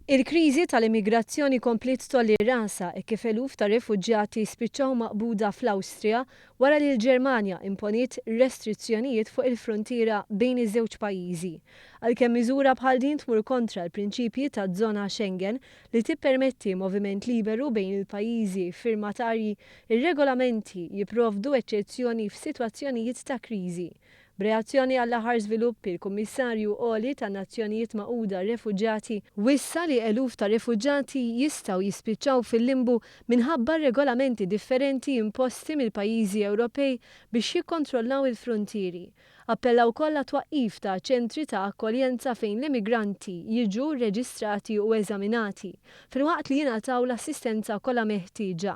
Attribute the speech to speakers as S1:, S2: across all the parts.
S1: Il-kriżi tal-immigrazzjoni komplet tolli rasa kif eluf ta' rifuġġjati spiċċaw maqbuda fl-Awstrija wara li l-Ġermanja imponiet restrizzjonijiet fuq il-frontiera bejn iż-żewġ pajjiżi. Għalkemm miżura bħal din tmur kontra l-prinċipji taż-żona Schengen li tippermetti moviment liberu bejn il-pajjiżi firmatarji, ir-regolamenti jipprovdu eċċezzjoni f'sitwazzjonijiet ta' kriżi. B'reazzjoni għall-aħħar żviluppi l-Kummissarju Għoli tan-Nazzjonijiet Magħquda r-Refuġġjati wissa li eluf ta' rifuġġjati jistgħu jispiċċaw fil-limbu minħabba regolamenti differenti imposti mill-pajjiżi Ewropej biex jikkontrollaw il-frontieri. Appellaw kollha twaqqif ta' ċentri ta' akkoljenza fejn l-immigranti jiġu rreġistrati u eżaminati filwaqt li jingħataw l-assistenza kollha meħtieġa.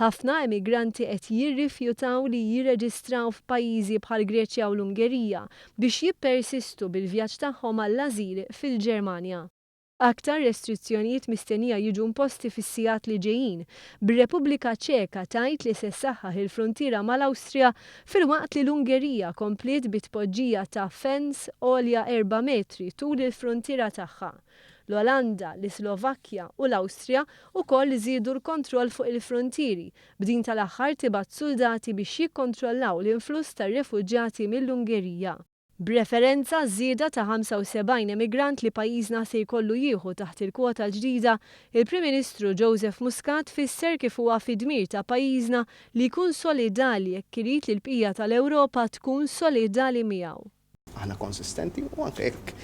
S1: Ħafna immigranti qed jirrifjutaw li jirreġistraw f'pajjiżi bħal Greċja u l-Ungerija biex jippersistu bil-vjaġġ tagħhom għall-ażil fil-Ġermanja. Aktar restrizzjonijiet mistennija jiġu imposti fis-sigħat li ġejjin, bir-Repubblika Ċeka tgħid li se ssaħħaħ il-fruntiera mal-Awstrija filwaqt li l-Ungerija kompliet bit-tpoġġija ta' fens għolja 4 metri tul il-fruntiera tagħha. L-Olanda, l-Slovakkja u l-Awstrija wkoll iżiedu l-kontroll fuq il-frontieri b'din tal-aħħar tibgħat soldati biex jikkontrollaw l-influss tar-refuġġjati mill-Ungerija. B'referenza żieda ta' 75 immigrant li pajjiżna se jkollu jieħu taħt il-kwota l-ġdida, il-Prim Ministru Joseph Muscat fisser kif huwa fid-dmir ta' pajjiżna li jkun solidali jekk irid li l-bqija tal-Ewropa tkun solidali miegħu.
S2: Aħna konsistenti u anke jekk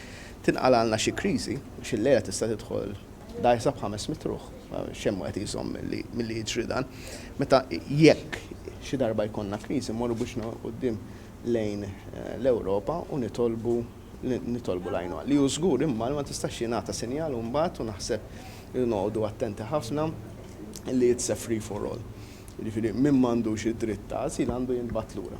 S2: tinqalalna xi kriżi biex il-lejla tista' tidħol dajsa b'500 ruħ, xemmu qed jiżomm milli jiġri dan. Meta jekk xi darba jkollna kriżi mmorru biex quddiem lejn l-Ewropa u nitolbu l-għajnuna. Li hu żgur imma ma tistax jingħata sinjal u mbagħad u naħseb li noqogħdu attenti ħafna li it's a free for all. Jiġifieri min m'għandux id-dritt ta' asil għandu jinbagħat lura.